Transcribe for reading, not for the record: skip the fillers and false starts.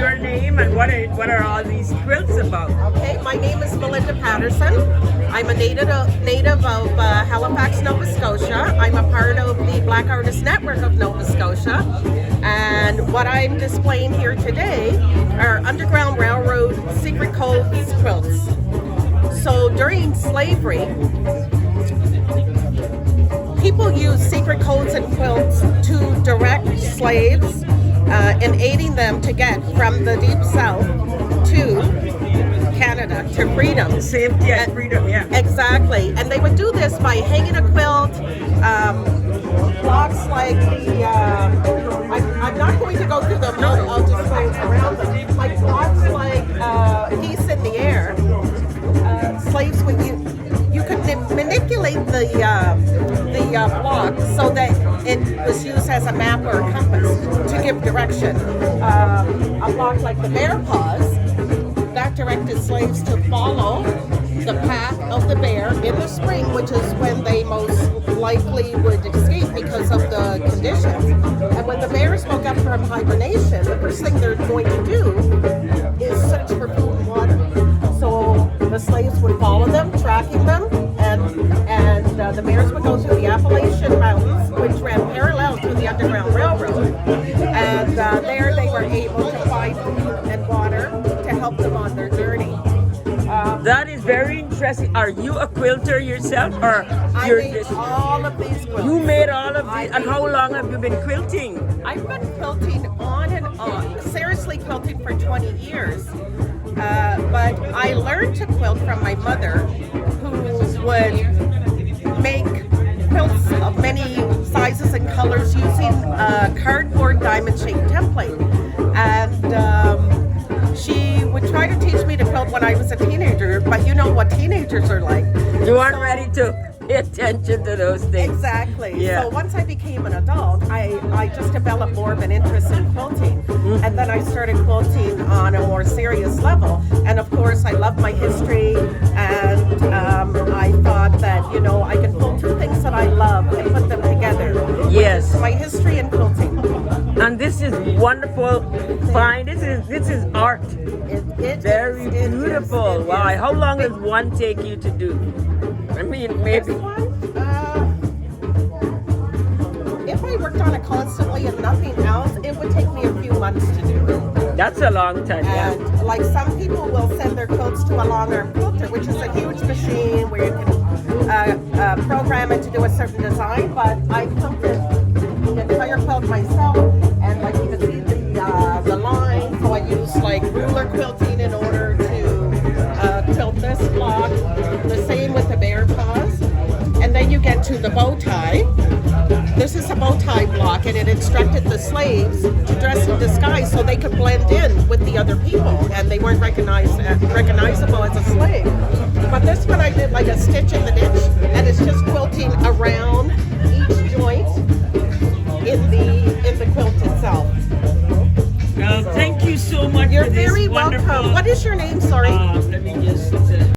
your name and what are all these quilts about? Okay, my name is Melinda Patterson. I'm a native of Halifax, Nova Scotia. I'm a part of the Black Artists Network of Nova Scotia. And what I'm displaying here today are Underground Railroad secret codes quilts. So during slavery, people used secret codes and quilts to direct slaves in aiding them to get from the Deep South to Canada, to freedom. Safety and freedom, yeah. Exactly. And they would do this by hanging a quilt, blocks like the, I'm not going to go through them, I'll just go around them. Like blocks like Geese in the Air. Slaves would you could manipulate the block so that it was used as a map or a compass to give direction. A block like the Bear Paws, that directed slaves to follow the path of the bear in the spring, which is when they most likely would escape because of the conditions. And when the bears woke up from hibernation, the first thing they're going to do is search for food and water. So the slaves would follow them, tracking them, and the bears would go through the Appalachian Mountains, which ran parallel to the Underground Railroad. And there they were able to find food and water to help them on their journey. That is very interesting. Are you a quilter yourself, or I made all of these quilts. You made all of these, and how long have you been quilting? I've been quilting on and on, seriously quilting for 20 years. But I learned to quilt from my mother, who would make quilts of many sizes and colors using a cardboard diamond-shaped template. And she would try to teach me to quilt when I was a teenager, but you know what teenagers are like. You aren't ready to pay attention to those things. Exactly. Yeah. So once I became an adult, I just developed more of an interest in quilting. Mm-hmm. And then I started quilting on a more serious level. And of course, I love my history, and I thought that, you know, I can pull two things that I love and put them together. Yes. My history and quilting. And this is wonderful. Fine. This is art. Very beautiful. It Wow. is. How long does one take you to do? I mean, maybe. This one, if I worked on it constantly and nothing else, it would take me a few months to do. That's a long time. Yeah. And like some people will send their quilts to a long arm quilter, which is a huge machine where you can program it to do a certain design. But I quilted the entire quilt myself, and like you can see the line. So I use like ruler quilting in order to quilt this block. The same with the Bear Paws, and then you get to the bow tie. This is a bow tie block, and it instructed the slaves to dress in disguise so they could blend in with the other people, and they weren't recognizable as a slave. But this one I did like a stitch in the ditch, and it's just quilting around each joint in the quilt itself. Well, thank you so much You're for this very wonderful. welcome. What is your name? Sorry. Let me just.